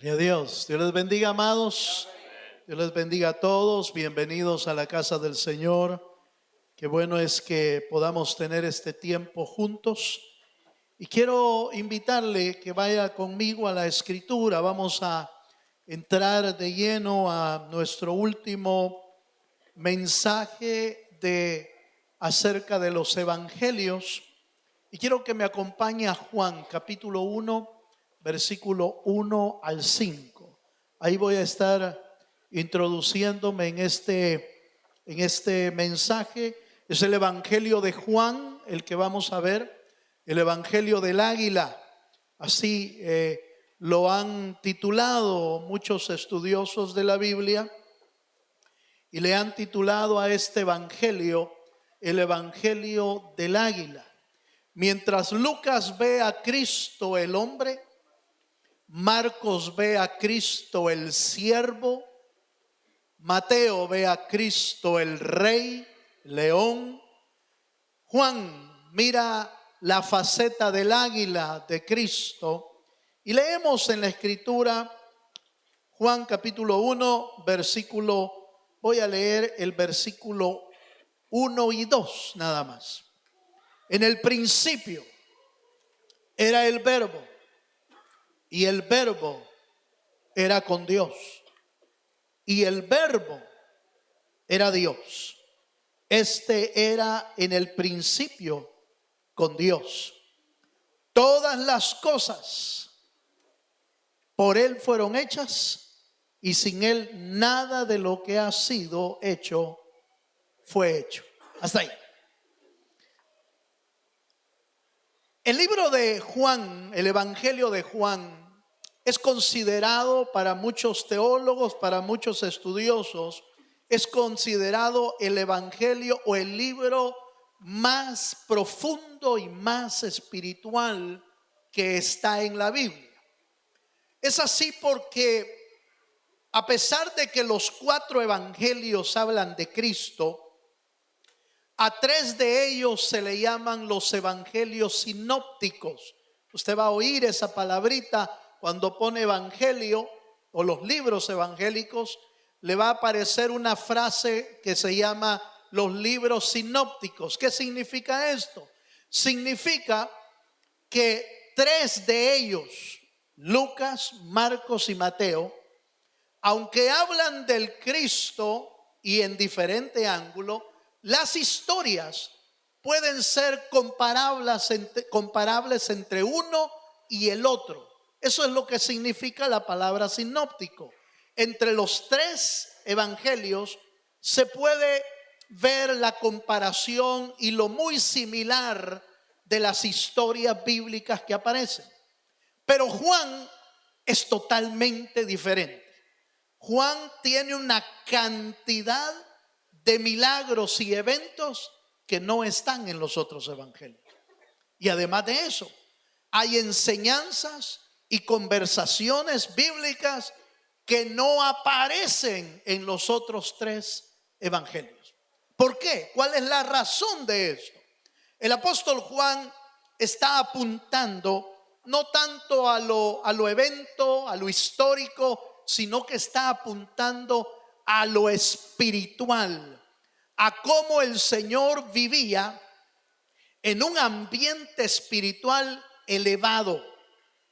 Gloria a Dios. Dios les bendiga, amados. Dios les bendiga a todos. Bienvenidos a la casa del Señor. Qué bueno es que podamos tener este tiempo juntos. Y quiero invitarle que vaya conmigo a la Escritura. Vamos a entrar de lleno a nuestro último mensaje acerca de los evangelios. Y quiero que me acompañe a Juan capítulo 1, versículo 1 al 5. Ahí voy a estar introduciéndome en este mensaje. Es el evangelio de Juan, el que vamos a ver, el evangelio del águila. Así lo han titulado muchos estudiosos de la Biblia y le han titulado a este evangelio el evangelio del águila. Mientras Lucas ve a Cristo el hombre, Marcos ve a Cristo el siervo, Mateo ve a Cristo el rey, león, Juan mira la faceta del águila de Cristo. Y leemos en la Escritura Juan capítulo 1, voy a leer el versículo 1 y 2 nada más. En el principio era el Verbo, y el Verbo era con Dios, y el Verbo era Dios. Este era en el principio con Dios. Todas las cosas por Él fueron hechas, y sin Él nada de lo que ha sido hecho fue hecho. Hasta ahí. El libro de Juan, el evangelio de Juan, es considerado para muchos teólogos, para muchos estudiosos, es considerado el evangelio o el libro más profundo y más espiritual que está en la Biblia. Es así porque a pesar de que los 4 evangelios hablan de Cristo, a 3 de ellos se le llaman los evangelios sinópticos. Usted va a oír esa palabrita cuando pone evangelio o los libros evangélicos. Le va a aparecer una frase que se llama los libros sinópticos. ¿Qué significa esto? Significa que 3 de ellos, Lucas, Marcos y Mateo, aunque hablan del Cristo y en diferente ángulo, las historias pueden ser comparables entre uno y el otro. Eso es lo que significa la palabra sinóptico. Entre los 3 evangelios se puede ver la comparación y lo muy similar de las historias bíblicas que aparecen. Pero Juan es totalmente diferente. Juan tiene una cantidad de milagros y eventos que no están en los otros evangelios. Y además de eso, hay enseñanzas y conversaciones bíblicas que no aparecen en los otros 3 evangelios. ¿Por qué? ¿Cuál es la razón de esto? El apóstol Juan está apuntando no tanto a lo evento, a lo histórico, sino que está apuntando a lo espiritual, a cómo el Señor vivía en un ambiente espiritual elevado,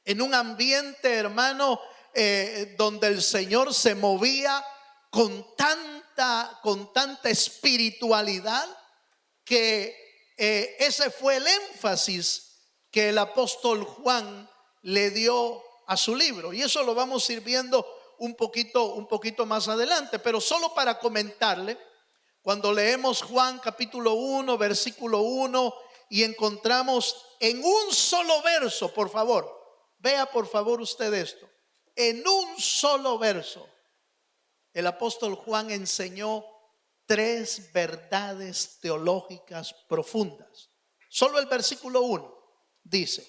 en un ambiente, hermano, donde el Señor se movía con tanta espiritualidad que ese fue el énfasis que el apóstol Juan le dio a su libro. Y eso lo vamos a ir viendo un poquito más adelante, pero solo para comentarle, cuando leemos Juan capítulo 1, versículo 1, y encontramos en un solo verso, por favor, vea por favor usted esto, en un solo verso, el apóstol Juan enseñó 3 verdades teológicas profundas. Solo el versículo 1 dice: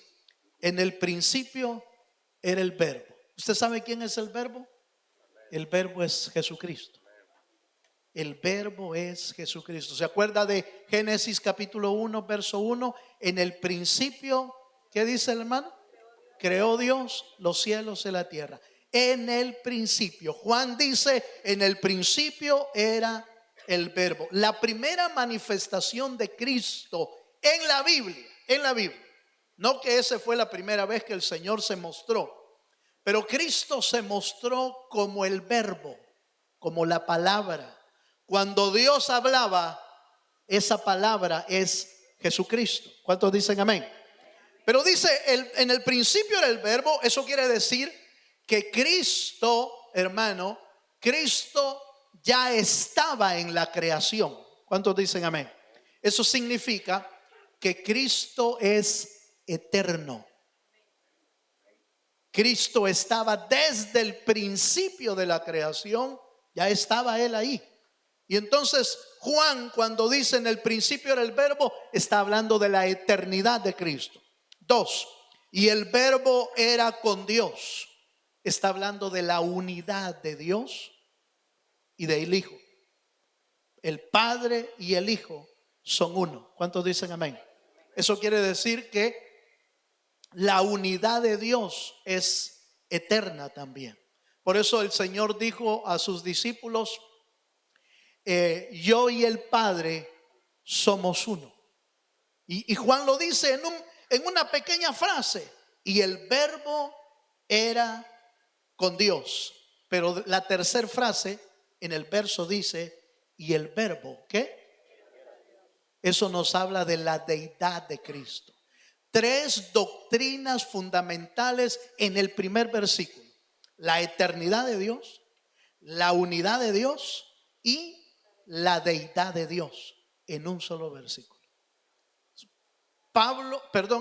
en el principio era el Verbo. ¿Usted sabe quién es el Verbo? El Verbo es Jesucristo. El Verbo es Jesucristo. ¿Se acuerda de Génesis capítulo 1, verso 1? En el principio, ¿qué dice el hermano? Creó Dios los cielos y la tierra. en el principio. Juan dice, en el principio era el verbo. La primera manifestación de Cristo en la Biblia. No que esa fue la primera vez que el Señor se mostró, pero Cristo se mostró como el verbo, como la palabra. Cuando Dios hablaba, esa palabra es Jesucristo. ¿Cuántos dicen amén? Pero dice, en el principio era el verbo. Eso quiere decir que Cristo, hermano, Cristo ya estaba en la creación. ¿Cuántos dicen amén? Eso significa que Cristo es eterno. Cristo estaba desde el principio de la creación, ya estaba Él ahí. Y entonces Juan, cuando dice en el principio era el verbo, está hablando de la eternidad de Cristo. 2, y el verbo era con Dios. Está hablando de la unidad de Dios y del Hijo. El Padre y el Hijo son uno. ¿Cuántos dicen amén? Eso quiere decir que la unidad de Dios es eterna también. Por eso el Señor dijo a sus discípulos, yo y el Padre somos uno. Y Juan lo dice en una pequeña frase, y el verbo era con Dios. Pero la tercera frase en el verso dice, y el verbo, ¿qué? Eso nos habla de la deidad de Cristo. 3 doctrinas fundamentales en el primer versículo: la eternidad de Dios, la unidad de Dios y la deidad de Dios en un solo versículo.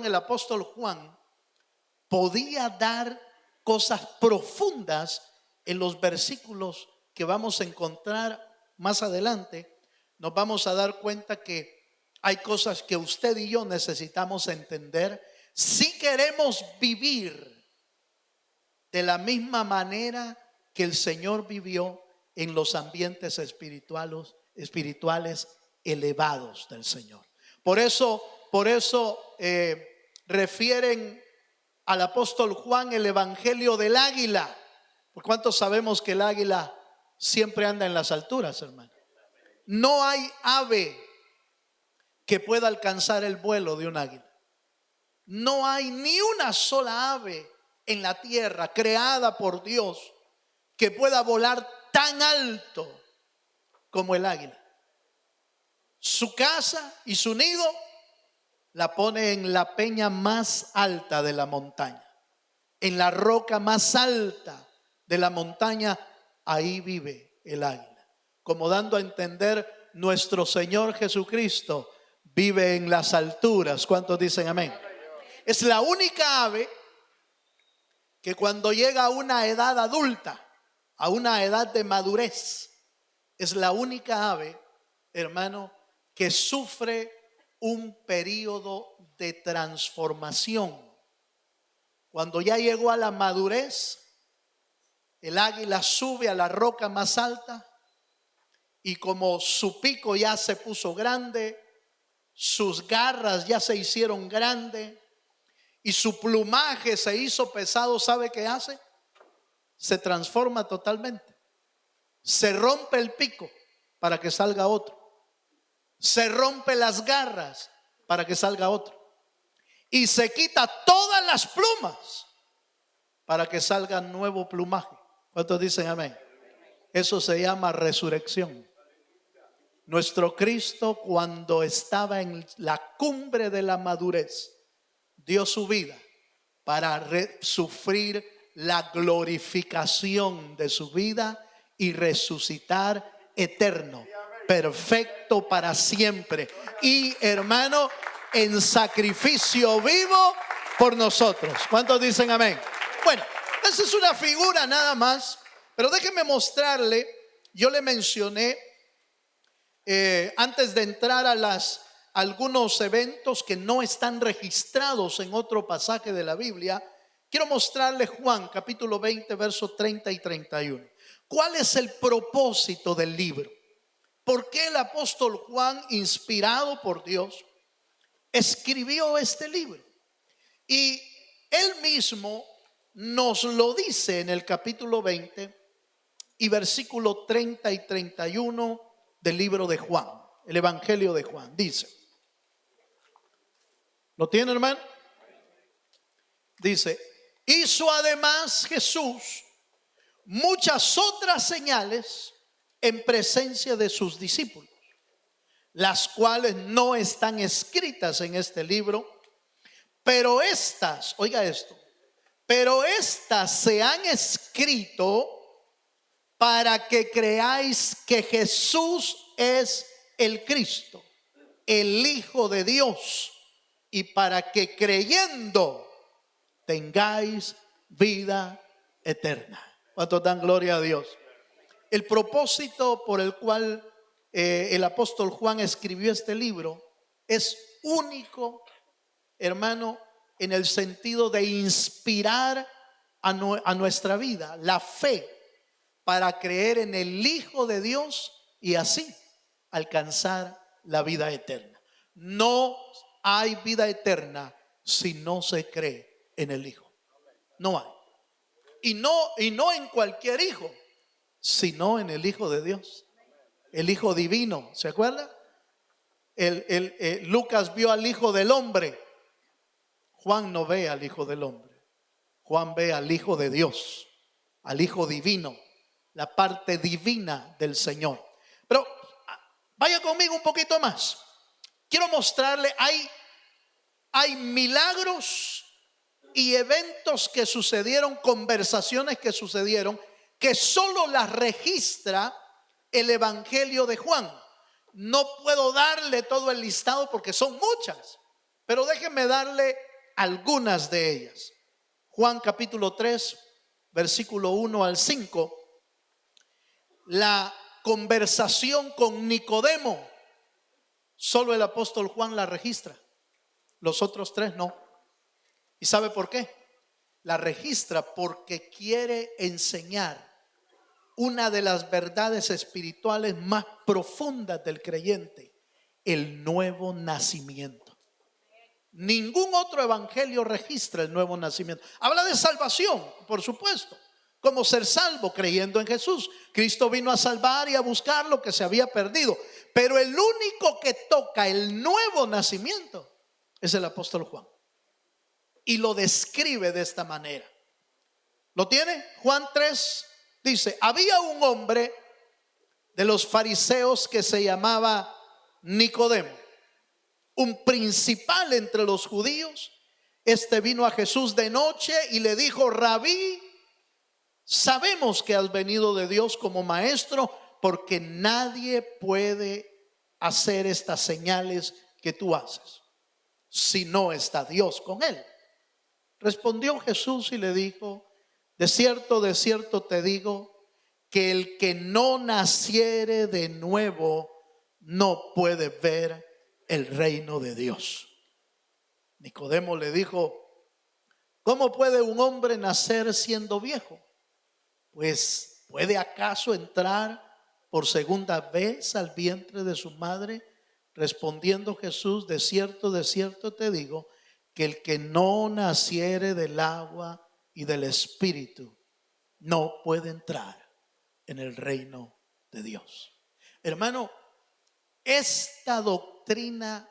El apóstol Juan podía dar cosas profundas en los versículos que vamos a encontrar más adelante. Nos vamos a dar cuenta que hay cosas que usted y yo necesitamos entender si queremos vivir de la misma manera que el Señor vivió en los ambientes espirituales elevados del Señor. Por eso refieren al apóstol Juan el evangelio del águila. ¿Por cuántos sabemos que el águila siempre anda en las alturas, hermano? No hay ave que pueda alcanzar el vuelo de un águila. No hay ni una sola ave en la tierra creada por Dios que pueda volar tan alto como el águila. Su casa y su nido la pone en la peña más alta de la montaña, en la roca más alta de la montaña. Ahí vive el águila, como dando a entender, nuestro Señor Jesucristo vive en las alturas. ¿Cuántos dicen amén? Es la única ave que cuando llega a una edad adulta, a una edad de madurez, es la única ave, hermano, que sufre un periodo de transformación. Cuando ya llegó a la madurez, el águila sube a la roca más alta y como su pico ya se puso grande, sus garras ya se hicieron grandes y su plumaje se hizo pesado, ¿sabe qué hace? Se transforma totalmente. Se rompe el pico para que salga otro. Se rompe las garras para que salga otro. Y se quita todas las plumas para que salga nuevo plumaje. ¿Cuántos dicen amén? Eso se llama resurrección. Nuestro Cristo, cuando estaba en la cumbre de la madurez, dio su vida para sufrir la glorificación de su vida y resucitar eterno, perfecto para siempre, y hermano, en sacrificio vivo por nosotros. ¿Cuántos dicen amén? Bueno, esa es una figura nada más, pero déjeme mostrarle. Yo le mencioné antes de entrar a algunos eventos que no están registrados en otro pasaje de la Biblia. Quiero mostrarle Juan capítulo 20 versos 30 y 31. ¿Cuál es el propósito del libro? ¿Por qué el apóstol Juan, inspirado por Dios, escribió este libro? Y él mismo nos lo dice en el capítulo 20 y versículo 30 y 31 del libro de Juan, el Evangelio de Juan. Dice, ¿lo tiene, hermano? Dice, hizo además Jesús muchas otras señales en presencia de sus discípulos, las cuales no están escritas en este libro, pero estas, oiga esto, pero estas se han escrito para que creáis que Jesús es el Cristo, el Hijo de Dios, y para que creyendo tengáis vida eterna. ¿Cuántos dan gloria a Dios? El propósito por el cual el apóstol Juan escribió este libro es único, hermano, en el sentido de inspirar a nuestra vida la fe para creer en el Hijo de Dios y así alcanzar la vida eterna. No hay vida eterna si no se cree en el Hijo. No hay. Y no en cualquier hijo, sino en el Hijo de Dios, el Hijo divino. ¿Se acuerda? Lucas vio al Hijo del Hombre. Juan no ve al Hijo del Hombre. Juan ve al Hijo de Dios, al Hijo divino, la parte divina del Señor. Pero vaya conmigo un poquito más. Quiero mostrarle, hay milagros y eventos que sucedieron, conversaciones que sucedieron, que solo las registra el Evangelio de Juan. No puedo darle todo el listado porque son muchas, pero déjenme darle algunas de ellas. Juan capítulo 3, versículo 1 al 5. La conversación con Nicodemo, solo el apóstol Juan la registra, los otros tres no. ¿Y sabe por qué? La registra porque quiere enseñar una de las verdades espirituales más profundas del creyente, el nuevo nacimiento. Ningún otro evangelio registra el nuevo nacimiento. Habla de salvación, por supuesto, como ser salvo creyendo en Jesús. Cristo vino a salvar y a buscar lo que se había perdido. Pero el único que toca el nuevo nacimiento es el apóstol Juan. Y lo describe de esta manera. ¿Lo tiene? Juan 3 dice, había un hombre de los fariseos que se llamaba Nicodemo, un principal entre los judíos. Este vino a Jesús de noche y le dijo, Rabí, sabemos que has venido de Dios como maestro, porque nadie puede hacer estas señales que tú haces si no está Dios con él. Respondió Jesús y le dijo, de cierto te digo, que el que no naciere de nuevo no puede ver el reino de Dios. Nicodemo le dijo, ¿cómo puede un hombre nacer siendo viejo? Pues, ¿puede acaso entrar por segunda vez al vientre de su madre? Respondiendo Jesús, de cierto te digo, que el que no naciere del agua y del Espíritu no puede entrar en el reino de Dios. Hermano, esta doctrina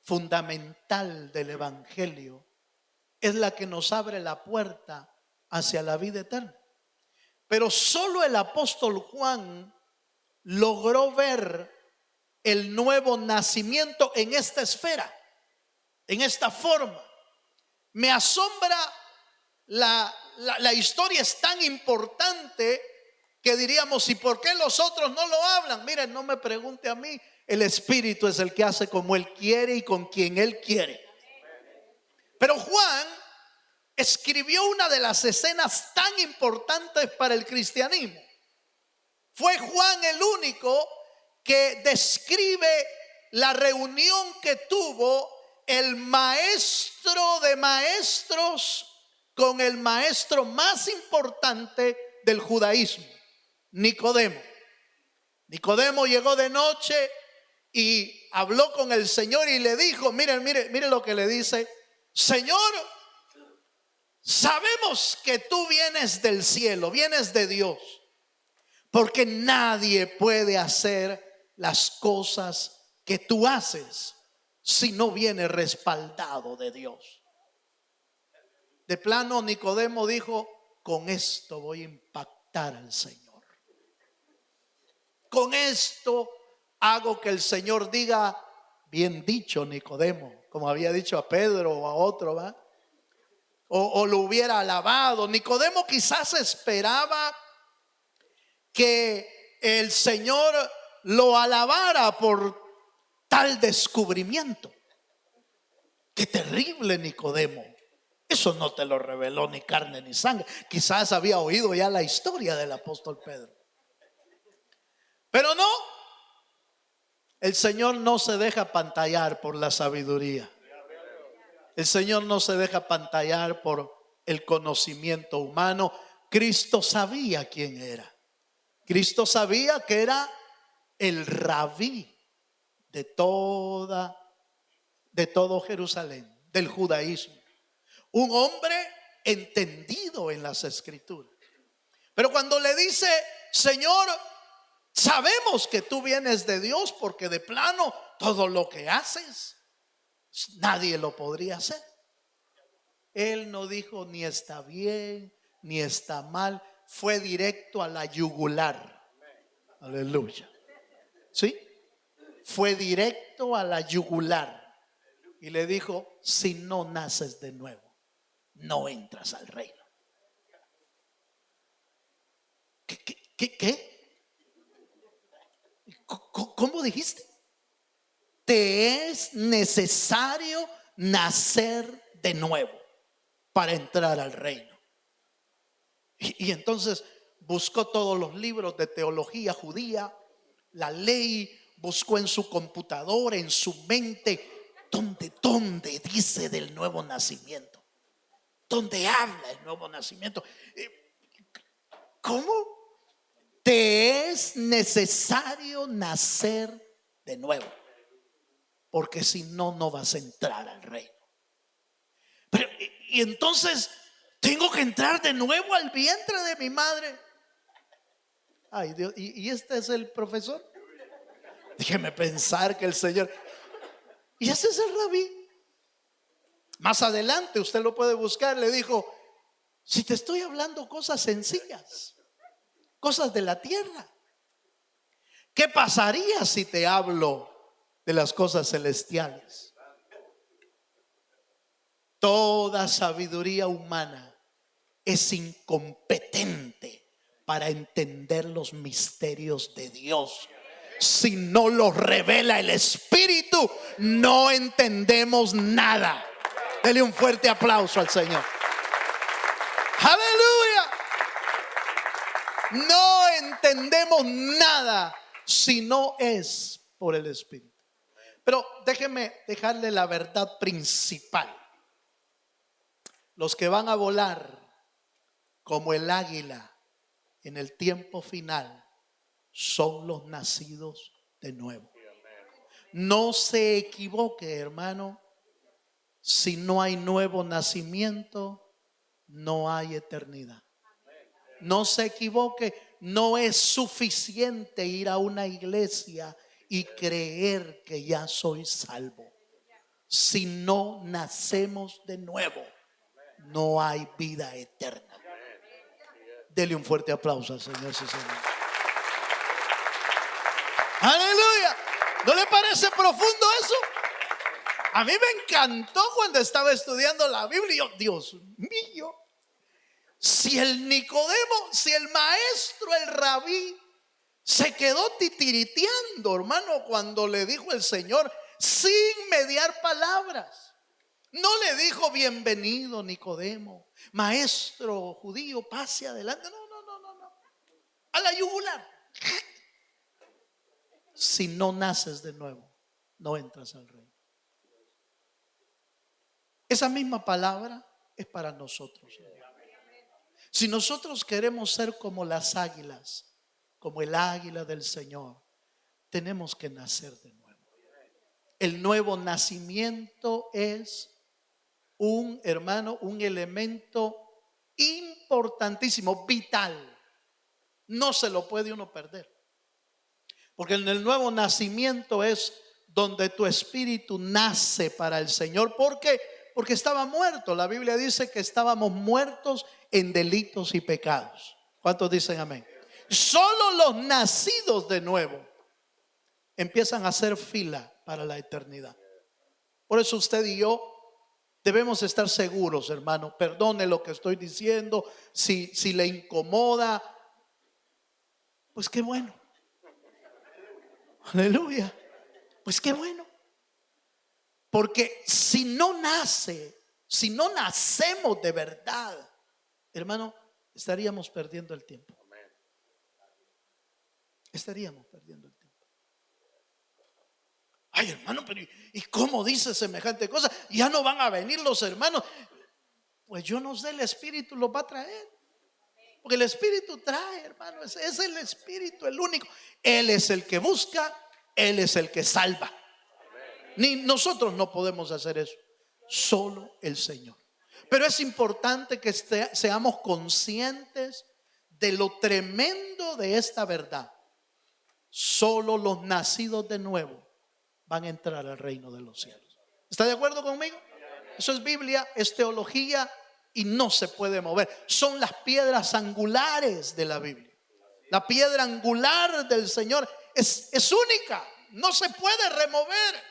fundamental del Evangelio es la que nos abre la puerta hacia la vida eterna. Pero solo el apóstol Juan logró ver el nuevo nacimiento en esta esfera, en esta forma. Me asombra la historia es tan importante que diríamos, ¿y por qué los otros no lo hablan? Miren, no me pregunte a mí, el Espíritu es el que hace como Él quiere y con quien Él quiere. Pero Juan escribió una de las escenas tan importantes para el cristianismo. Fue Juan el único que describe la reunión que tuvo el maestro de maestros con el maestro más importante del judaísmo, Nicodemo. Nicodemo llegó de noche y habló con el Señor y le dijo, mire lo que le dice, Señor, sabemos que tú vienes del cielo, vienes de Dios, porque nadie puede hacer las cosas que tú haces si no viene respaldado de Dios. De plano, Nicodemo dijo: con esto voy a impactar al Señor. Con esto hago que el Señor diga: bien dicho, Nicodemo, como había dicho a Pedro o a otro, ¿va? O lo hubiera alabado. Nicodemo quizás esperaba que el Señor lo alabara por tal descubrimiento. Qué terrible, Nicodemo. Eso no te lo reveló ni carne ni sangre. Quizás había oído ya la historia del apóstol Pedro. Pero no, el Señor no se deja pantallar por la sabiduría. El Señor no se deja pantallar por el conocimiento humano. Cristo sabía quién era. Cristo sabía que era el rabí de todo Jerusalén, del judaísmo. Un hombre entendido en las escrituras. Pero cuando le dice: Señor, sabemos que tú vienes de Dios, porque de plano todo lo que haces nadie lo podría hacer. Él no dijo ni está bien ni está mal, fue directo a la yugular. Aleluya. ¿Sí? Fue directo a la yugular y le dijo: si no naces de nuevo, no entras al reino. ¿Qué? ¿Cómo dijiste? Te es necesario nacer de nuevo para entrar al reino. Y entonces buscó todos los libros de teología judía, la ley, buscó en su computadora, en su mente, ¿dónde dice del nuevo nacimiento? ¿Dónde habla el nuevo nacimiento? ¿Cómo? Te es necesario nacer de nuevo, porque si no, no vas a entrar al reino. Pero, y entonces tengo que entrar de nuevo al vientre de mi madre. Ay, Dios, ¿y este es el profesor? Déjeme pensar que el Señor. Y ese es el rabí. Más adelante usted lo puede buscar. Le dijo: si te estoy hablando cosas sencillas, cosas de la tierra, ¿qué pasaría si te hablo de las cosas celestiales? Toda sabiduría humana es incompetente para entender los misterios de Dios. Si no los revela el Espíritu, no entendemos nada. Dele un fuerte aplauso al Señor. Aleluya. No entendemos nada si no es por el Espíritu. Pero déjeme dejarle la verdad principal. Los que van a volar como el águila en el tiempo final son los nacidos de nuevo. No se equivoque, hermano. Si no hay nuevo nacimiento, no hay eternidad. No se equivoque. No es suficiente ir a una iglesia y creer que ya soy salvo. Si no nacemos de nuevo, no hay vida eterna. Dele un fuerte aplauso al Señor, sí, Señor. Aleluya. ¿No le parece profundo eso? A mí me encantó cuando estaba estudiando la Biblia. Yo, Dios mío, si el Nicodemo, si el maestro, el rabí, se quedó titiriteando, hermano, cuando le dijo el Señor sin mediar palabras. No le dijo: bienvenido, Nicodemo, maestro judío, pase adelante. No. A la yugular. Si no naces de nuevo, no entras al reino. Esa misma palabra es para nosotros. Si nosotros queremos ser como las águilas, como el águila del Señor, tenemos que nacer de nuevo. El nuevo nacimiento es un hermano, un elemento importantísimo, vital. No se lo puede uno perder. Porque en el nuevo nacimiento es donde tu espíritu nace para el Señor. ¿Por qué? Porque estaba muerto. La Biblia dice que estábamos muertos en delitos y pecados. ¿Cuántos dicen amén? Solo los nacidos de nuevo empiezan a hacer fila para la eternidad. Por eso usted y yo debemos estar seguros, hermano. Perdone lo que estoy diciendo. Si le incomoda, pues qué bueno. Aleluya. Pues qué bueno. Porque si no nacemos de verdad, hermano, estaríamos perdiendo el tiempo. Estaríamos perdiendo el tiempo. Ay, hermano, pero ¿y cómo dice semejante cosa? Ya no van a venir los hermanos. Pues yo no sé, el Espíritu los va a traer. Porque el Espíritu trae, hermano. Es el Espíritu, el único. Él es el que busca, Él es el que salva. Ni nosotros no podemos hacer eso. Solo el Señor. Pero es importante que seamos conscientes de lo tremendo de esta verdad. Solo los nacidos de nuevo van a entrar al reino de los cielos. ¿Está de acuerdo conmigo? Eso es Biblia, es teología y no se puede mover. Son las piedras angulares de la Biblia. La piedra angular del Señor es única, no se puede remover.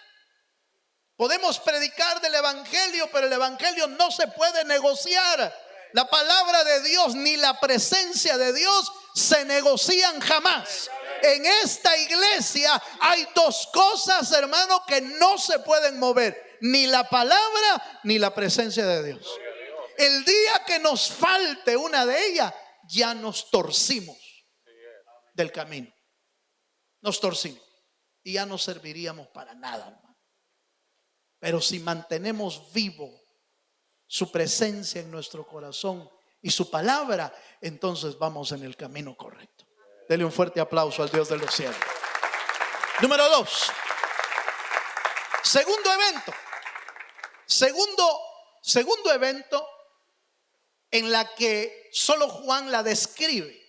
Podemos predicar del evangelio, pero el evangelio no se puede negociar. La palabra de Dios ni la presencia de Dios se negocian jamás. En esta iglesia hay dos cosas, hermano, que no se pueden mover: ni la palabra ni la presencia de Dios. El día que nos falte una de ellas, ya nos torcimos del camino. Nos torcimos y ya no serviríamos para nada, hermano. Pero si mantenemos vivo su presencia en nuestro corazón y su palabra, entonces vamos en el camino correcto. Dele un fuerte aplauso al Dios de los cielos. Número 2. Segundo evento. Segundo evento en la que solo Juan la describe.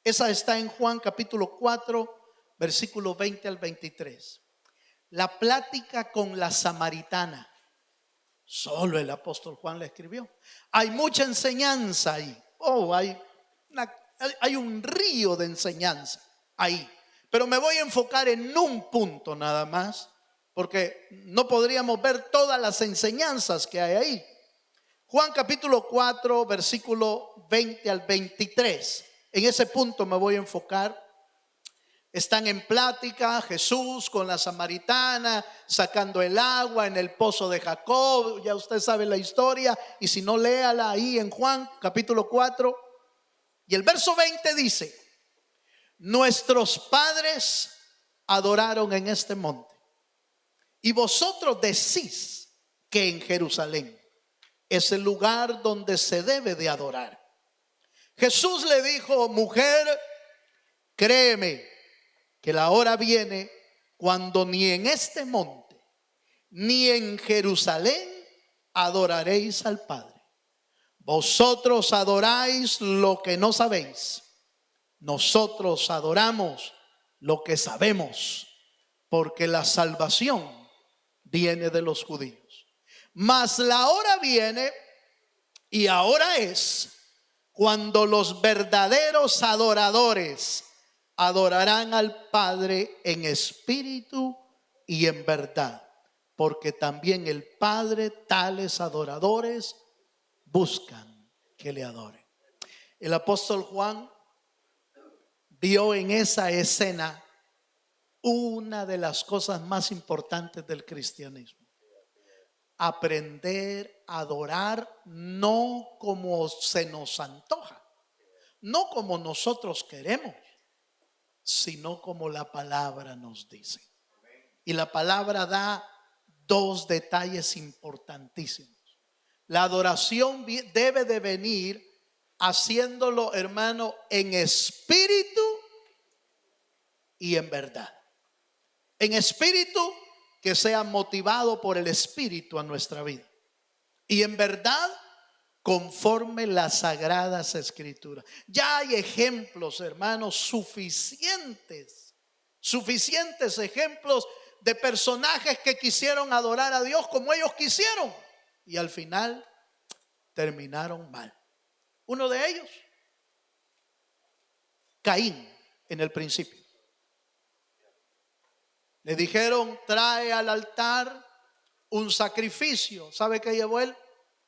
Esa está en Juan capítulo 4, versículo 20 al 23. La plática con la samaritana. Solo el apóstol Juan la escribió. Hay mucha enseñanza ahí. Hay un río de enseñanza ahí. Pero me voy a enfocar en un punto nada más, porque no podríamos ver todas las enseñanzas que hay ahí. Juan capítulo 4, versículo 20 al 23. En ese punto me voy a enfocar. Están en plática Jesús con la samaritana, sacando el agua en el pozo de Jacob. Ya usted sabe la historia, y si no, léala ahí en Juan capítulo 4. Y el verso 20 dice: nuestros padres adoraron en este monte, y vosotros decís que en Jerusalén es el lugar donde se debe de adorar. Jesús le dijo: mujer, créeme que la hora viene cuando ni en este monte ni en Jerusalén adoraréis al Padre. Vosotros adoráis lo que no sabéis. Nosotros adoramos lo que sabemos, porque la salvación viene de los judíos. Mas la hora viene, y ahora es, cuando los verdaderos adoradores adorarán al Padre en espíritu y en verdad, porque también el Padre tales adoradores buscan que le adoren. El apóstol Juan vio en esa escena una de las cosas más importantes del cristianismo: aprender a adorar no como se nos antoja, no como nosotros queremos, sino como la palabra nos dice. Y la palabra da dos detalles importantísimos. La adoración debe de venir haciéndolo, hermano, en espíritu y en verdad. En espíritu, que sea motivado por el espíritu a nuestra vida. y en verdad conforme las sagradas escrituras. Ya hay ejemplos, hermanos, suficientes ejemplos de personajes que quisieron adorar a Dios como ellos quisieron y al final terminaron mal. Uno de ellos, Caín, en el principio. Le dijeron, trae al altar un sacrificio. ¿Sabe qué llevó él?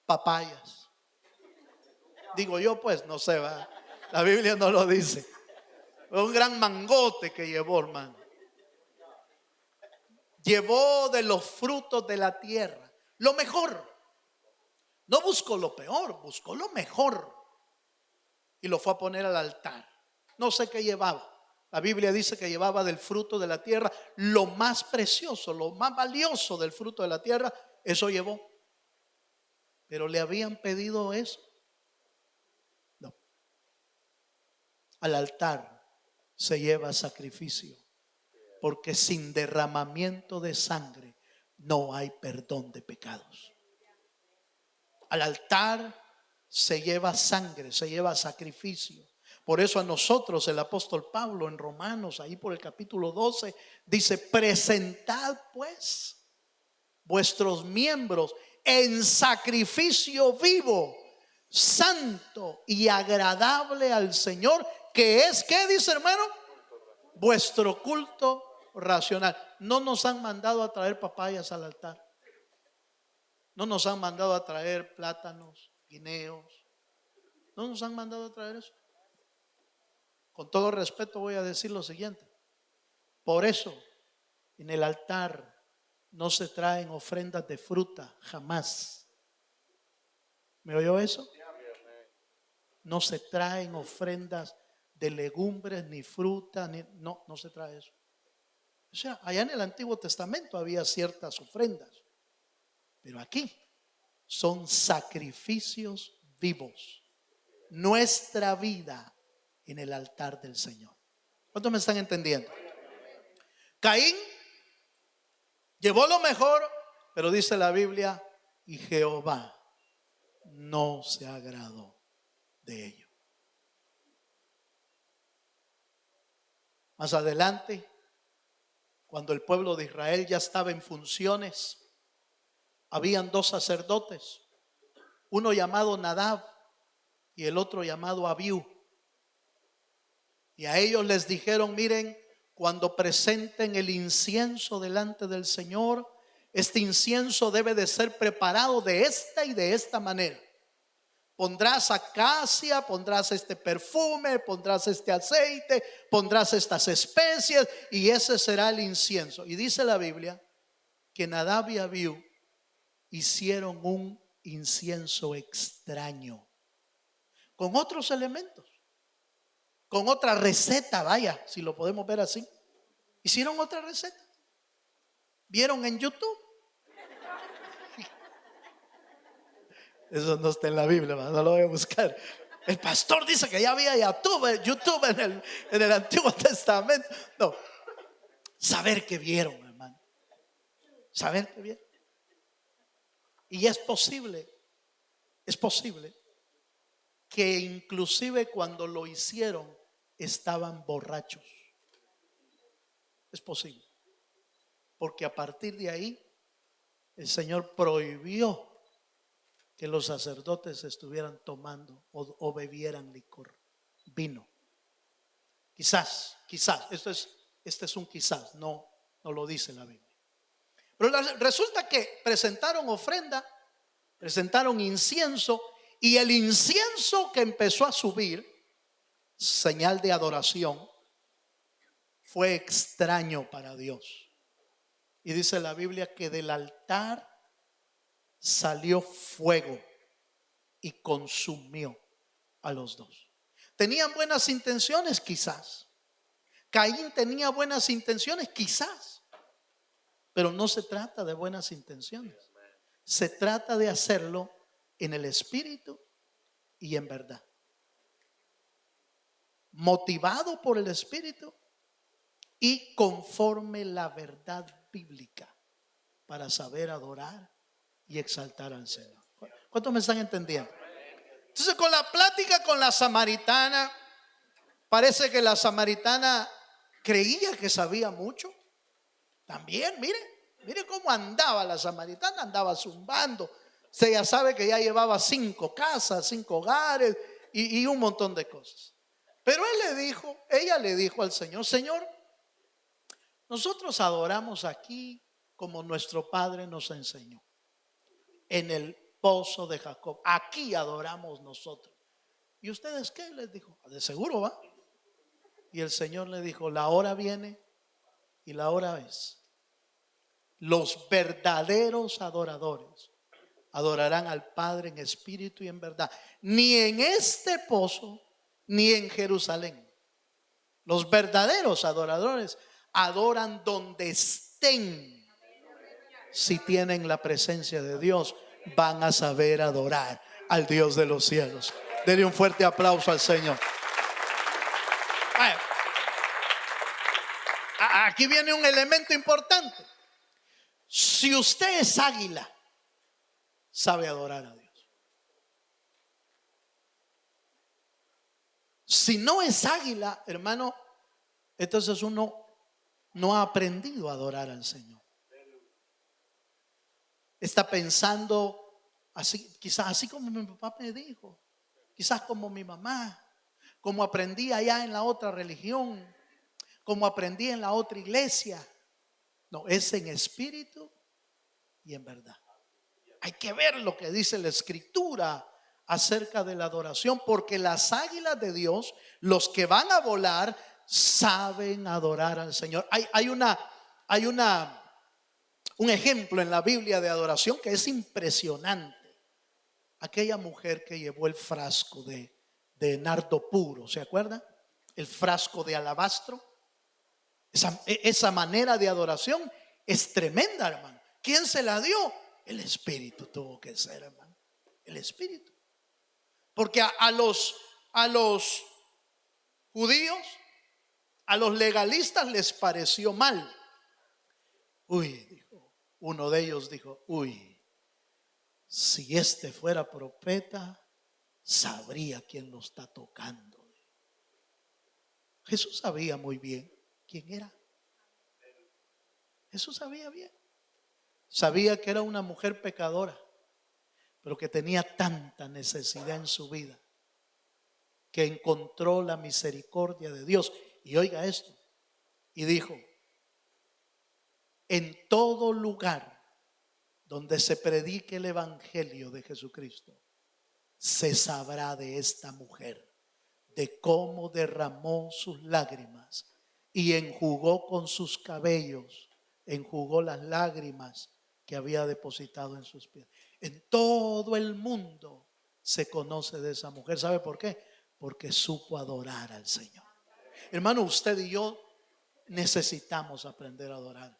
Papayas. Digo yo, pues, no sé, va. La Biblia no lo dice. Fue un gran mangote que llevó, hermano. Llevó de los frutos de la tierra lo mejor. No buscó lo peor, buscó lo mejor. Y lo fue a poner al altar. No sé qué llevaba. La Biblia dice que llevaba del fruto de la tierra lo más precioso, lo más valioso del fruto de la tierra. Eso llevó. Pero le habían pedido eso. No. Al altar se lleva sacrificio, porque sin derramamiento de sangre no hay perdón de pecados. Al altar se lleva sangre, se lleva sacrificio. Por eso a nosotros el apóstol Pablo en Romanos, ahí por el capítulo 12, dice, presentad pues vuestros miembros en sacrificio vivo, santo y agradable al Señor, que es, ¿qué dice, hermano? Vuestro culto racional. No nos han mandado a traer papayas al altar. No nos han mandado a traer plátanos, guineos. No nos han mandado a traer eso. Con todo respeto voy a decir lo siguiente. Por eso en el altar no se traen ofrendas de fruta, jamás. ¿Me oyó eso? No se traen ofrendas de legumbres, ni fruta, no se trae eso. O sea, allá en el Antiguo Testamento había ciertas ofrendas, pero aquí son sacrificios vivos. Nuestra vida en el altar del Señor. ¿Cuántos me están entendiendo? Caín llevó lo mejor, pero dice la Biblia, y Jehová no se agradó de ello. Más adelante, cuando el pueblo de Israel ya estaba en funciones, habían dos sacerdotes, uno llamado Nadab y el otro llamado Abiú. Y a ellos les dijeron, miren, cuando presenten el incienso delante del Señor, este incienso debe de ser preparado de esta y de esta manera. Pondrás acacia, pondrás este perfume, pondrás este aceite, pondrás estas especies y ese será el incienso. Y dice la Biblia que Nadab y Abiú hicieron un incienso extraño con otros elementos, con otra receta, vaya, si lo podemos ver así. Hicieron otra receta. ¿Vieron en YouTube? Eso no está en la Biblia, no lo voy a buscar. El pastor dice que ya había YouTube en el Antiguo Testamento. No, saber que vieron, hermano. Saber que vieron. Y es posible que inclusive cuando lo hicieron estaban borrachos. Es posible. Porque a partir de ahí el Señor prohibió que los sacerdotes estuvieran tomando o bebieran licor, vino. Quizás, este es un quizás, no lo dice la Biblia. Pero resulta que presentaron ofrenda, presentaron incienso, y el incienso que empezó a subir, señal de adoración, fue extraño para Dios. Y dice la Biblia que del altar salió fuego y consumió a los dos. ¿Tenían buenas intenciones? Quizás. Caín tenía buenas intenciones, quizás. Pero no se trata de buenas intenciones. Se trata de hacerlo en el espíritu y en verdad. Motivado por el espíritu y conforme la verdad bíblica para saber adorar y exaltar al Señor. ¿Cuántos me están entendiendo? Entonces, con la plática con la samaritana, parece que la samaritana creía que sabía mucho. También, mire cómo andaba la samaritana, andaba zumbando. Usted ya sabe que ya llevaba 5 casas, 5 hogares y un montón de cosas. Pero ella le dijo al Señor: Señor, nosotros adoramos aquí como nuestro padre nos enseñó, en el pozo de Jacob. Aquí adoramos nosotros. ¿Y ustedes qué? Les dijo. De seguro va. Y el Señor le dijo: la hora viene y la hora es. Los verdaderos adoradores adorarán al Padre en espíritu y en verdad. Ni en este pozo, ni en Jerusalén. Los verdaderos adoradores adoran donde estén. Si tienen la presencia de Dios, van a saber adorar al Dios de los cielos. Denle un fuerte aplauso al Señor. Aquí viene un elemento importante. Si usted es águila, sabe adorar a Dios. Si no es águila, hermano, entonces uno no ha aprendido a adorar al Señor. Está pensando así, quizás así como mi papá me dijo, quizás como mi mamá, como aprendí allá en la otra religión, como aprendí en la otra iglesia. No, es en espíritu y en verdad. Hay que ver lo que dice la Escritura acerca de la adoración, porque las águilas de Dios, los que van a volar, saben adorar al Señor. Hay un ejemplo en la Biblia de adoración que es impresionante. Aquella mujer que llevó el frasco de nardo puro, ¿se acuerdan? El frasco de alabastro. Esa manera de adoración es tremenda, hermano. ¿Quién se la dio? El Espíritu tuvo que ser, hermano. El Espíritu. Porque a los judíos, a los legalistas les pareció mal. Uno de ellos dijo: si este fuera profeta, sabría quién lo está tocando. Jesús sabía muy bien quién era. Jesús sabía bien. Sabía que era una mujer pecadora, pero que tenía tanta necesidad en su vida que encontró la misericordia de Dios. Y oiga esto, y dijo: en todo lugar donde se predique el evangelio de Jesucristo, se sabrá de esta mujer, de cómo derramó sus lágrimas y enjugó con sus cabellos, enjugó las lágrimas que había depositado en sus pies. En todo el mundo se conoce de esa mujer. ¿Sabe por qué? Porque supo adorar al Señor. Hermano, usted y yo necesitamos aprender a adorar.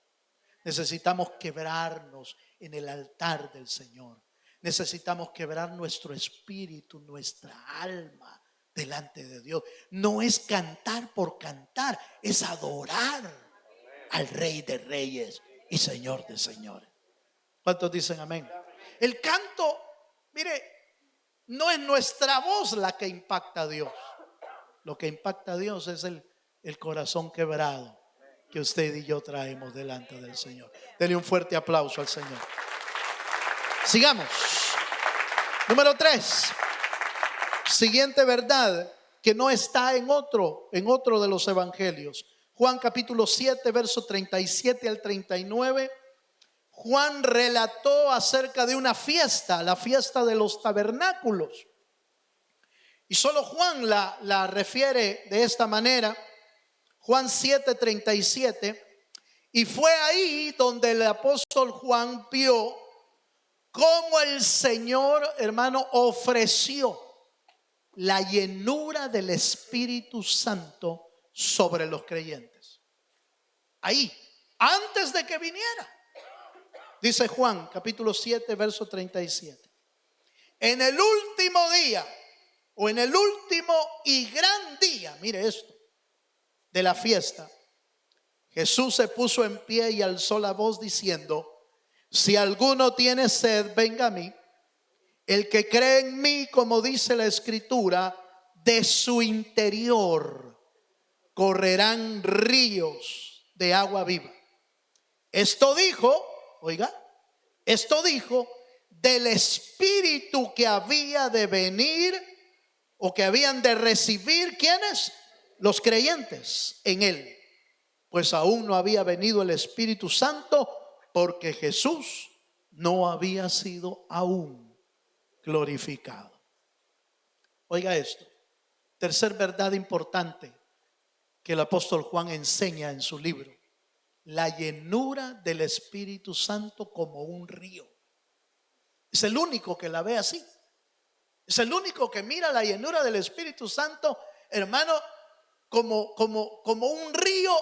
Necesitamos quebrarnos en el altar del Señor. Necesitamos quebrar nuestro espíritu, nuestra alma delante de Dios. No es cantar por cantar, es adorar al Rey de Reyes y Señor de Señores. ¿Cuántos dicen amén? El canto, mire, no es nuestra voz la que impacta a Dios. Lo que impacta a Dios es el corazón quebrado que usted y yo traemos delante del Señor. Denle un fuerte aplauso al Señor. Sigamos. Número 3. Siguiente verdad que no está en otro de los evangelios. Juan capítulo 7, verso 37 al 39. Juan relató acerca de una fiesta, la fiesta de los tabernáculos. Y solo Juan la refiere de esta manera. Juan 7:37. Y fue ahí donde el apóstol Juan vio cómo el Señor, hermano, ofreció la llenura del Espíritu Santo sobre los creyentes. Ahí, antes de que viniera. Dice Juan capítulo 7, verso 37. En el último día, o en el último y gran día, mire esto, de la fiesta, Jesús se puso en pie y alzó la voz diciendo: si alguno tiene sed, venga a mí El que cree en mí, como dice la Escritura, de su interior correrán ríos de agua viva. Esto dijo, oiga, esto dijo del Espíritu que había de venir o que habían de recibir. ¿Quiénes? Los creyentes en él. Pues aún no había venido el Espíritu Santo, porque Jesús no había sido aún glorificado. Oiga esto, tercer verdad importante que el apóstol Juan enseña en su libro: la llenura del Espíritu Santo como un río. Es el único que la ve así. Es el único que mira la llenura del Espíritu Santo, hermano, como un río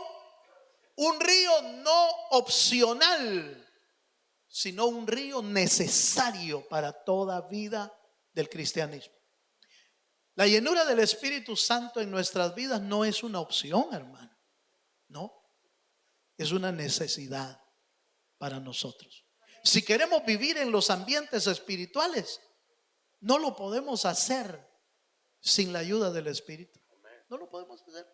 no opcional, sino un río necesario para toda vida del cristianismo. La llenura del Espíritu Santo en nuestras vidas no es una opción, hermano. No, es una necesidad para nosotros. Si queremos vivir en los ambientes espirituales, no lo podemos hacer sin la ayuda del Espíritu. No lo podemos hacer.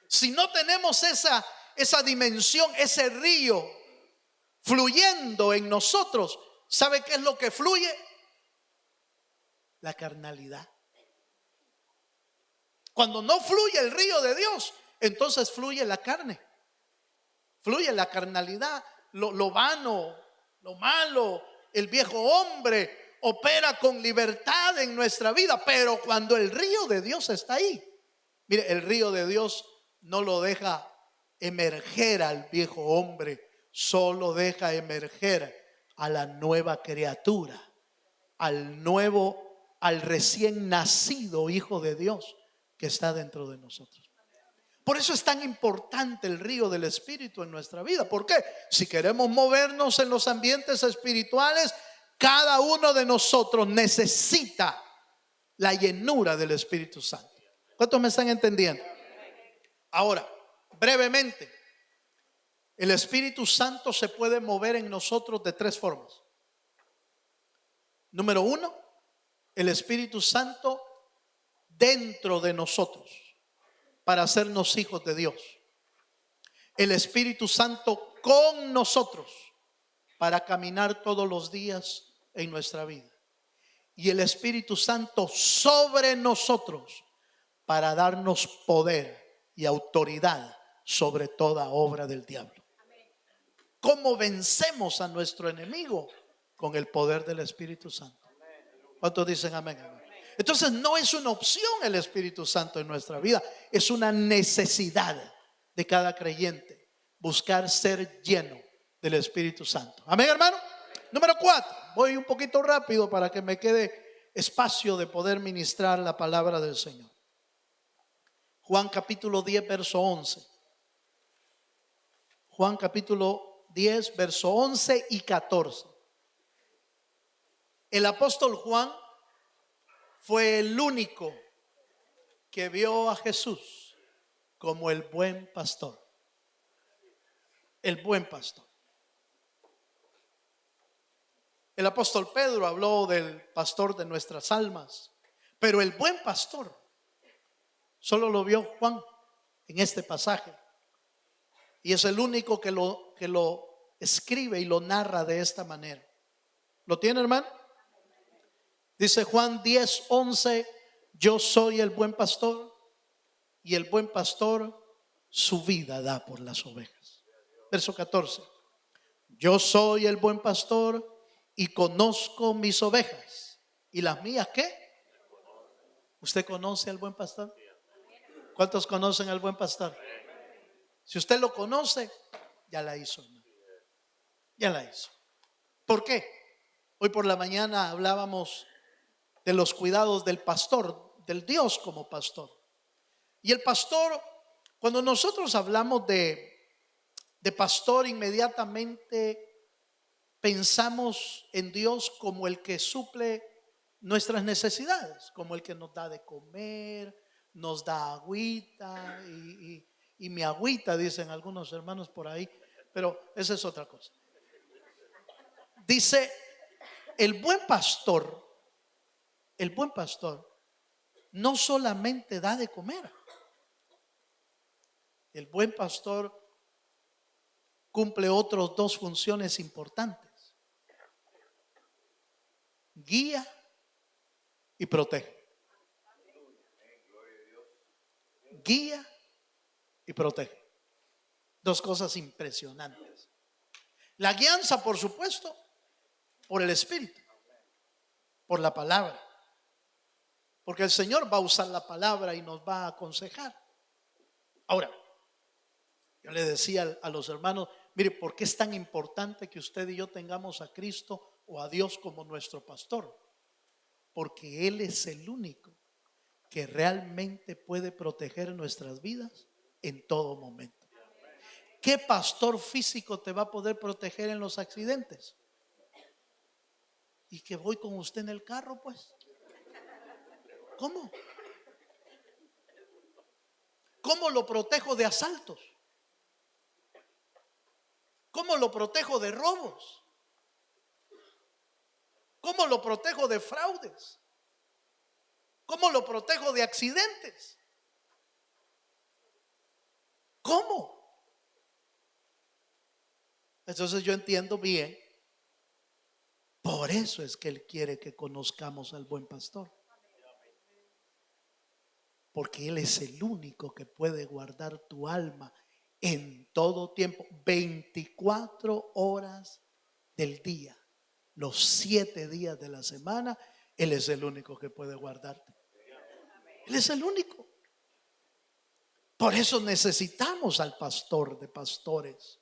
Si no tenemos esa dimensión, ese río fluyendo en nosotros, ¿sabe qué es lo que fluye? La carnalidad. Cuando no fluye el río de Dios, entonces fluye la carne, fluye la carnalidad, lo vano, lo malo. El viejo hombre opera con libertad en nuestra vida, pero cuando el río de Dios está ahí, mire, el río de Dios no lo deja emerger al viejo hombre, solo deja emerger a la nueva criatura, al recién nacido hijo de Dios que está dentro de nosotros. Por eso es tan importante el río del Espíritu en nuestra vida. ¿Por qué? Si queremos movernos en los ambientes espirituales, cada uno de nosotros necesita la llenura del Espíritu Santo. ¿Cuántos me están entendiendo? Ahora, brevemente, el Espíritu Santo se puede mover en nosotros de tres formas. Número uno, el Espíritu Santo dentro de nosotros para hacernos hijos de Dios. El Espíritu Santo con nosotros para caminar todos los días en nuestra vida. Y el Espíritu Santo sobre nosotros para darnos poder y autoridad sobre toda obra del diablo. ¿Cómo vencemos a nuestro enemigo? Con el poder del Espíritu Santo. ¿Cuántos dicen amén? Amén. Entonces no es una opción el Espíritu Santo en nuestra vida, es una necesidad de cada creyente buscar ser lleno del Espíritu Santo. Amén, hermano. Número 4, voy un poquito rápido para que me quede espacio de poder ministrar la palabra del Señor. Juan capítulo 10 verso 11. Juan capítulo 10 verso 11 y 14. El apóstol Juan fue el único que vio a Jesús como el buen pastor. El buen pastor. El apóstol Pedro habló del pastor de nuestras almas, pero el buen pastor solo lo vio Juan en este pasaje. Y es el único que lo escribe y lo narra de esta manera. ¿Lo tiene, hermano? Dice Juan 10, 11, yo soy el buen pastor y el buen pastor su vida da por las ovejas. Verso 14, yo soy el buen pastor y conozco mis ovejas. ¿Y las mías qué? ¿Usted conoce al buen pastor? ¿Cuántos conocen al buen pastor? Si usted lo conoce, ya la hizo, hermano. Ya la hizo. ¿Por qué? Hoy por la mañana hablábamos de los cuidados del pastor, del Dios como pastor. Y el pastor, cuando nosotros hablamos de pastor, inmediatamente pensamos en Dios como el que suple nuestras necesidades, como el que nos da de comer, nos da agüita y mi agüita, dicen algunos hermanos por ahí, pero esa es otra cosa. Dice el buen pastor no solamente da de comer. El buen pastor cumple otras dos funciones importantes: guía y protege. Guía y protege. Dos cosas impresionantes. La guianza, por supuesto, por el Espíritu, por la palabra, porque el Señor va a usar la palabra y nos va a aconsejar. Ahora, yo le decía a los hermanos, mire, ¿por qué es tan importante que usted y yo tengamos a Cristo o a Dios como nuestro pastor? Porque Él es el único que realmente puede proteger nuestras vidas en todo momento. ¿Qué pastor físico te va a poder proteger en los accidentes? Y que voy con usted en el carro, pues. ¿Cómo? ¿Cómo lo protejo de asaltos? ¿Cómo lo protejo de robos? ¿Cómo lo protejo de fraudes? ¿Cómo lo protejo de accidentes? ¿Cómo? Entonces yo entiendo bien. Por eso es que Él quiere que conozcamos al buen pastor. Porque Él es el único que puede guardar tu alma en todo tiempo, 24 horas del día, los 7 días de la semana. Él es el único que puede guardarte. Él es el único. Por eso necesitamos al pastor de pastores.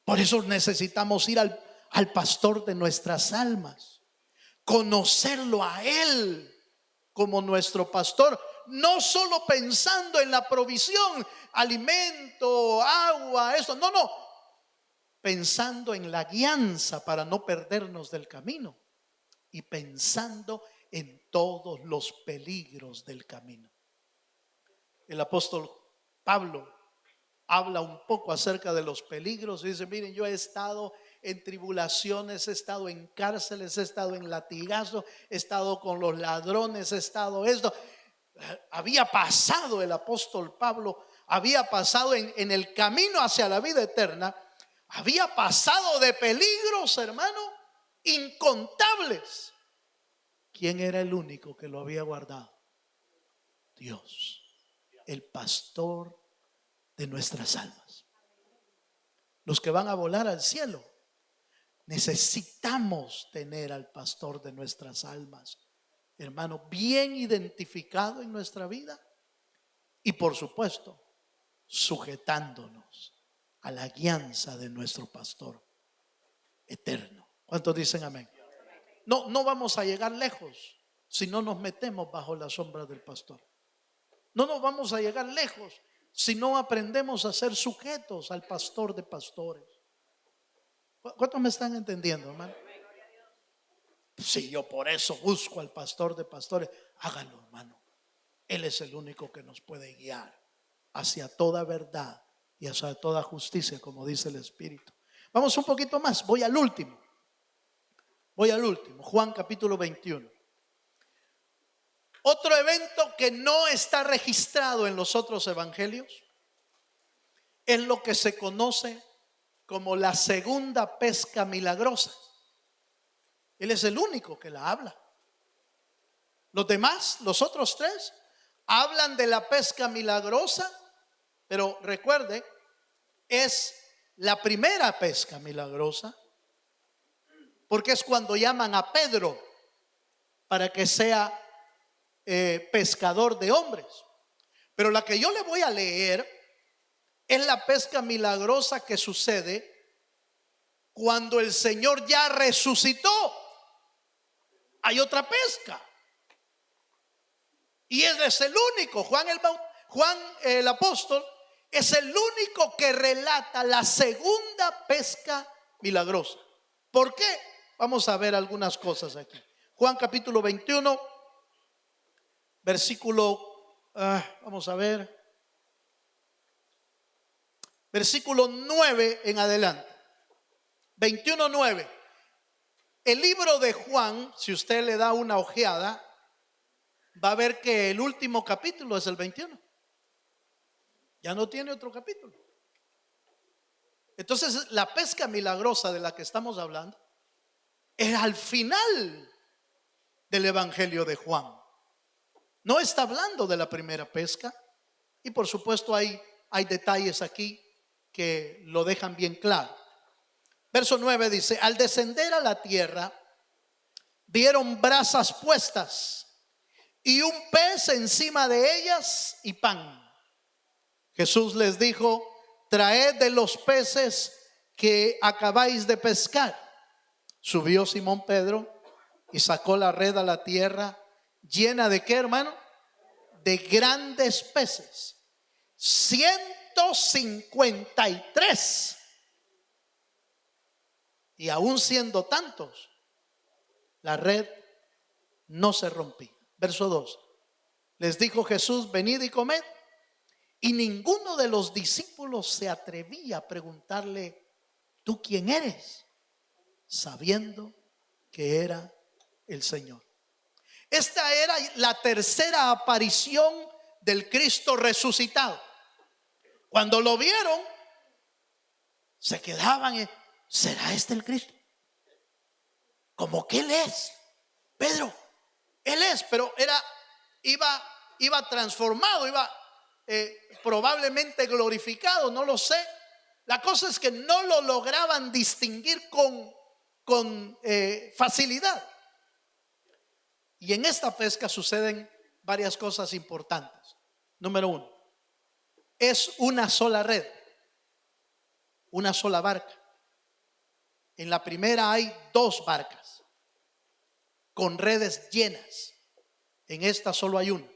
Por eso necesitamos ir al pastor de nuestras almas, conocerlo a Él como nuestro pastor, no solo pensando en la provisión, alimento, agua, eso, no, pensando en la guianza para no perdernos del camino y pensando en todos los peligros del camino. El apóstol Pablo habla un poco acerca de los peligros y dice, miren, yo he estado en tribulaciones, he estado en cárceles, he estado en latigazos, he estado con los ladrones, he estado esto. Había pasado el apóstol Pablo, había pasado en el camino hacia la vida eterna, había pasado de peligros, hermano, incontables. ¿Quién era el único que lo había guardado? Dios, el pastor de nuestras almas. Los que van a volar al cielo, necesitamos tener al pastor de nuestras almas, hermano, bien identificado en nuestra vida y por supuesto sujetándonos a la guianza de nuestro pastor eterno. ¿Cuántos dicen amén? No vamos a llegar lejos si no nos metemos bajo la sombra del pastor. No nos vamos a llegar lejos si no aprendemos a ser sujetos al pastor de pastores. ¿Cuántos me están entendiendo, hermano? Si yo por eso busco al pastor de pastores, hágalo, hermano. Él es el único que nos puede guiar hacia toda verdad y hacia toda justicia, como dice el Espíritu. Vamos un poquito más, voy al último. Juan capítulo 21. Otro evento que no está registrado en los otros evangelios es lo que se conoce como la segunda pesca milagrosa. Él es el único que la habla. Los demás, los otros tres, hablan de la pesca milagrosa, pero recuerde, es la primera pesca milagrosa, porque es cuando llaman a Pedro para que sea pescador de hombres. Pero la que yo le voy a leer es la pesca milagrosa que sucede cuando el Señor ya resucitó. Hay otra pesca y él es el único. Juan el apóstol es el único que relata la segunda pesca milagrosa. ¿Por qué? Vamos a ver algunas cosas aquí. Juan capítulo 21, versículo, vamos a ver, versículo 9 en adelante. 21:9. El libro de Juan, si usted le da una ojeada, va a ver que el último capítulo es el 21. Ya no tiene otro capítulo. Entonces, la pesca milagrosa de la que estamos hablando es al final del Evangelio de Juan. No está hablando de la primera pesca. Y por supuesto hay detalles aquí que lo dejan bien claro. Verso 9 dice: al descender a la tierra, vieron brasas puestas y un pez encima de ellas y pan. Jesús les dijo: traed de los peces que acabáis de pescar. Subió Simón Pedro y sacó la red a la tierra, llena de ¿qué, hermano? De grandes peces. 153. Y aún siendo tantos, la red no se rompía. Verso 2. Les dijo Jesús: venid y comed. Y ninguno de los discípulos se atrevía a preguntarle: ¿tú quién eres? Sabiendo que era el Señor. Esta era la tercera aparición del Cristo resucitado. Cuando lo vieron, se quedaban: ¿será este el Cristo? Como que Él es, Pedro, Él es, pero iba transformado, iba probablemente glorificado, no lo sé. La cosa es que no lo lograban distinguir con facilidad. Y en esta pesca suceden varias cosas importantes. Número 1, es una sola red, una sola barca. En la primera hay 2 barcas con redes llenas. En esta solo hay una.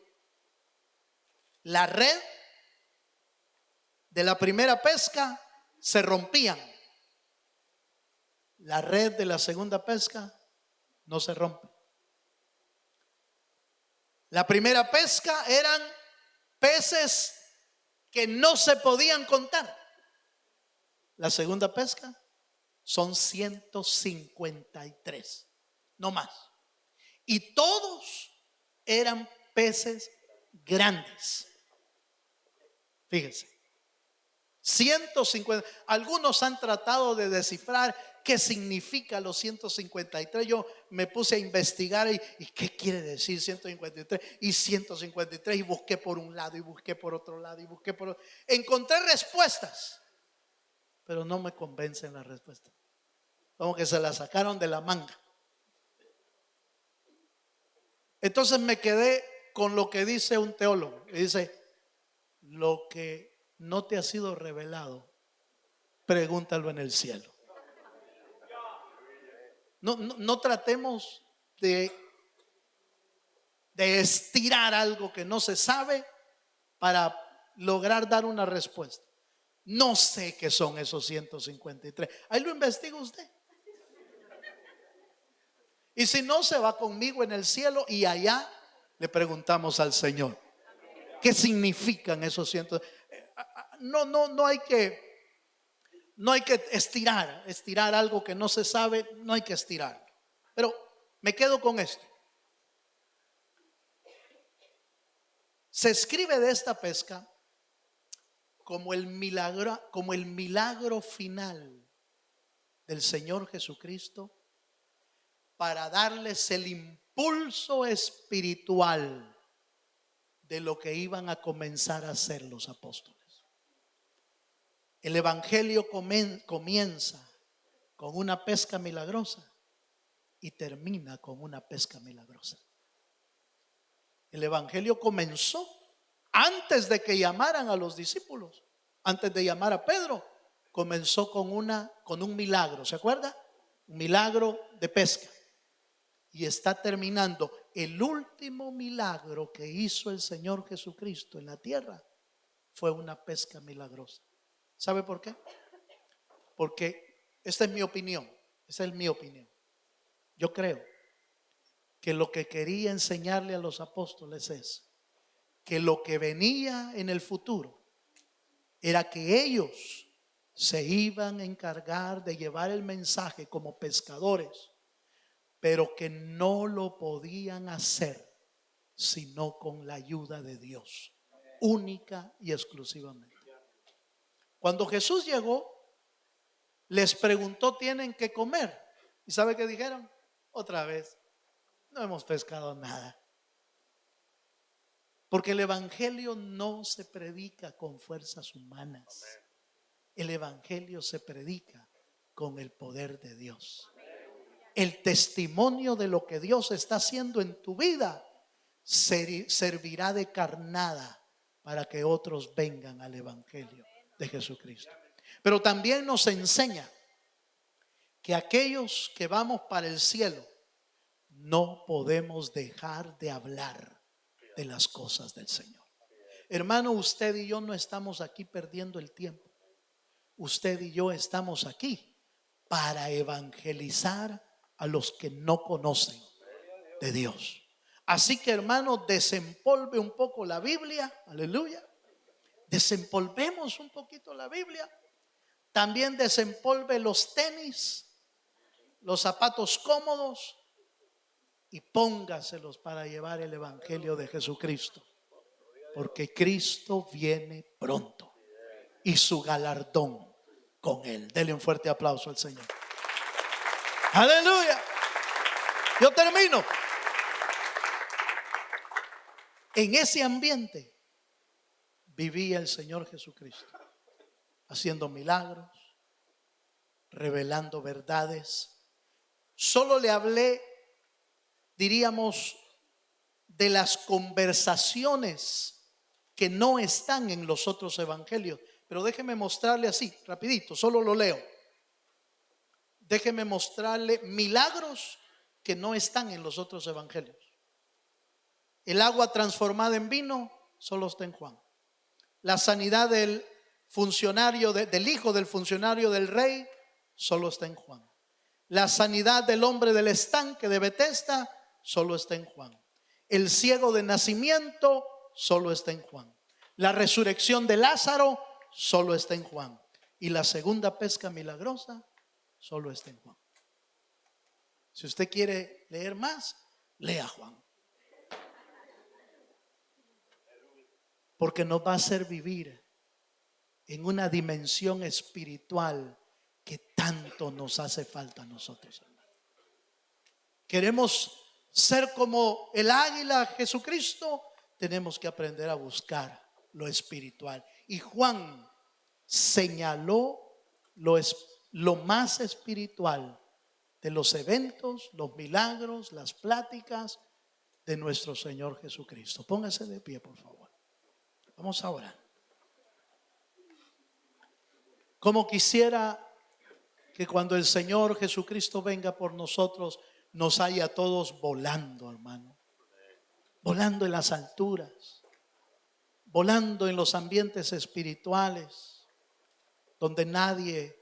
La red de la primera pesca se rompían. La red de la segunda pesca no se rompe. La primera pesca eran peces que no se podían contar. La segunda pesca son 153, no más. Y todos eran peces grandes. Fíjense, 150. Algunos han tratado de descifrar qué significa los 153. Yo me puse a investigar y qué quiere decir 153 y 153, y busqué por un lado y busqué por otro lado y busqué por otro. Encontré respuestas, pero no me convencen las respuestas. Como que se las sacaron de la manga. Entonces me quedé con lo que dice un teólogo. Y dice: lo que no te ha sido revelado, pregúntalo en el cielo. No tratemos de estirar algo que no se sabe para lograr dar una respuesta. No sé qué son esos 153. Ahí lo investiga usted. Y si no, se va conmigo en el cielo y allá le preguntamos al Señor qué significan esos 100. No hay que estirar algo que no se sabe. No hay que estirar. Pero me quedo con esto. Se escribe de esta pesca como el milagro final del Señor Jesucristo para darles el impulso espiritual de lo que iban a comenzar a hacer los apóstoles. El evangelio comienza con una pesca milagrosa y termina con una pesca milagrosa. El evangelio comenzó antes de que llamaran a los discípulos, antes de llamar a Pedro. Comenzó con un milagro, ¿se acuerda? Un milagro de pesca. Y está terminando. El último milagro que hizo el Señor Jesucristo en la tierra fue una pesca milagrosa. ¿Sabe por qué? Porque esta es mi opinión. Yo creo que lo que quería enseñarle a los apóstoles es que lo que venía en el futuro era que ellos se iban a encargar de llevar el mensaje como pescadores pero que no lo podían hacer sino con la ayuda de Dios, única y exclusivamente. Cuando Jesús llegó, les preguntó: ¿tienen que comer? ¿Y sabe qué dijeron? Otra vez, no hemos pescado nada. Porque el evangelio no se predica con fuerzas humanas. El evangelio se predica con el poder de Dios. El testimonio de lo que Dios está haciendo en tu vida servirá de carnada para que otros vengan al evangelio de Jesucristo. Pero también nos enseña que aquellos que vamos para el cielo no podemos dejar de hablar de las cosas del Señor. Hermano, usted y yo no estamos aquí perdiendo el tiempo. Usted y yo estamos aquí para evangelizar a los que no conocen de Dios. Así que, hermano, desempolve un poco la Biblia. Aleluya. Desempolvemos un poquito la Biblia. También desempolve los tenis, los zapatos cómodos, y póngaselos para llevar el evangelio de Jesucristo. Porque Cristo viene pronto y su galardón con él. Dele un fuerte aplauso al Señor. Aleluya. Yo termino. En ese ambiente vivía el Señor Jesucristo, haciendo milagros, revelando verdades. Solo le hablé, diríamos, de las conversaciones que no están en los otros evangelios. Pero déjeme mostrarle así, rapidito, solo lo leo. Déjeme mostrarle milagros que no están en los otros evangelios. El agua transformada en vino solo está en Juan. La sanidad del funcionario, del hijo del funcionario del rey, solo está en Juan. La sanidad del hombre del estanque de Betesda solo está en Juan. El ciego de nacimiento solo está en Juan. La resurrección de Lázaro solo está en Juan. Y la segunda pesca milagrosa solo está en Juan. Si usted quiere leer más, lea Juan. Porque nos va a hacer vivir en una dimensión espiritual que tanto nos hace falta a nosotros, hermano. Queremos ser como el águila Jesucristo, tenemos que aprender a buscar lo espiritual. Y Juan señaló lo más espiritual de los eventos, los milagros, las pláticas de nuestro Señor Jesucristo. Póngase de pie, por favor. Vamos a orar. Como quisiera que cuando el Señor Jesucristo venga por nosotros, nos haya a todos volando, hermano. Volando en las alturas, volando en los ambientes espirituales, donde nadie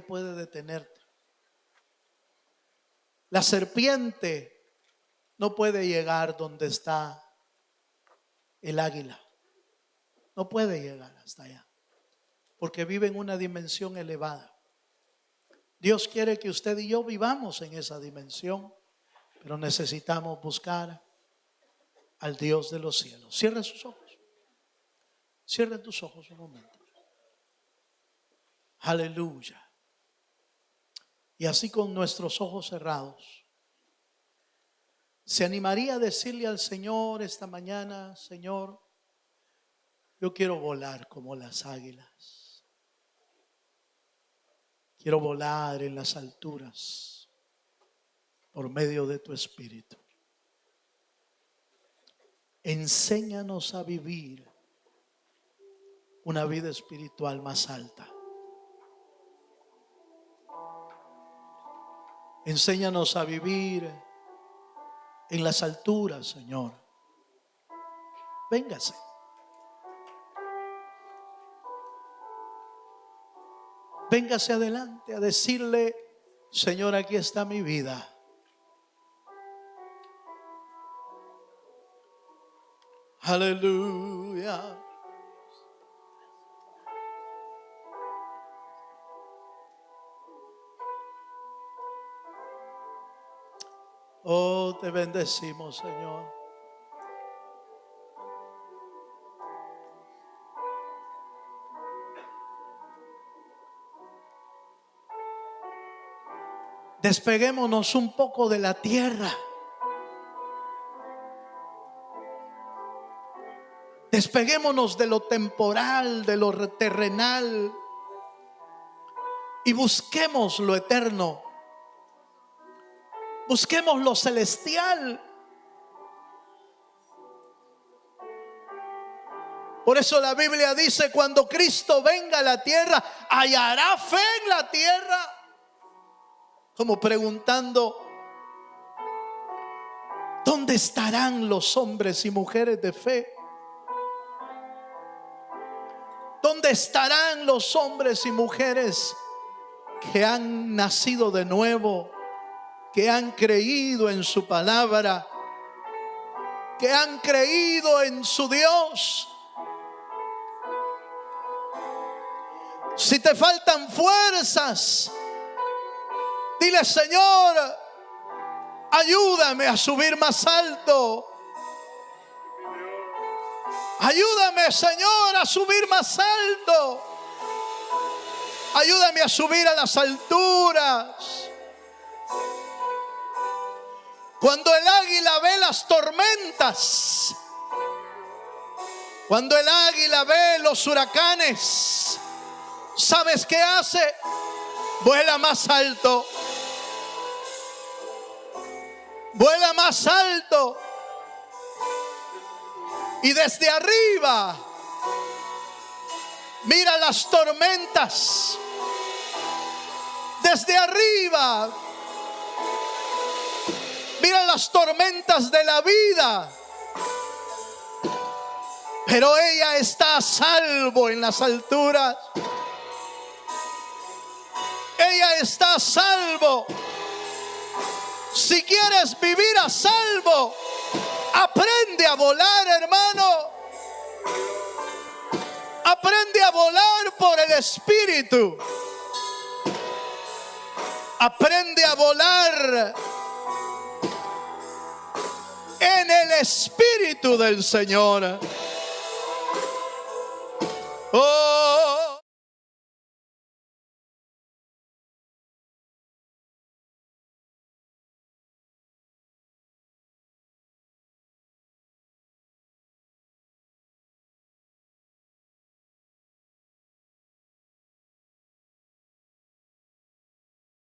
puede detenerte. La serpiente no puede llegar donde está el águila. No puede llegar hasta allá, porque vive en una dimensión elevada. Dios quiere que usted y yo vivamos en esa dimensión, pero necesitamos buscar al Dios de los cielos. Cierre sus ojos. Cierre tus ojos un momento. Aleluya. Y así con nuestros ojos cerrados, ¿se animaría a decirle al Señor esta mañana: Señor, yo quiero volar como las águilas? Quiero volar en las alturas por medio de tu Espíritu. Enséñanos a vivir una vida espiritual más alta. Enséñanos a vivir en las alturas, Señor. Véngase. Véngase adelante a decirle: Señor, aquí está mi vida. Aleluya. Oh, te bendecimos, Señor. Despeguémonos un poco de la tierra. Despeguémonos de lo temporal, de lo terrenal, y busquemos lo eterno. Busquemos lo celestial. Por eso la Biblia dice: cuando Cristo venga a la tierra, ¿hallará fe en la tierra? Como preguntando: ¿dónde estarán los hombres y mujeres de fe? ¿Dónde estarán los hombres y mujeres que han nacido de nuevo, que han creído en su palabra, que han creído en su Dios? Si te faltan fuerzas, dile: Señor, ayúdame a subir más alto. Ayúdame, Señor, a subir más alto. Ayúdame a subir a las alturas. Cuando el águila ve las tormentas, cuando el águila ve los huracanes, ¿sabes qué hace? Vuela más alto. Vuela más alto. Y desde arriba mira las tormentas. Desde arriba mira las tormentas de la vida. Pero ella está a salvo en las alturas. Ella está a salvo. Si quieres vivir a salvo, aprende a volar, hermano. Aprende a volar por el Espíritu. Aprende a volar en el Espíritu del Señor. Oh,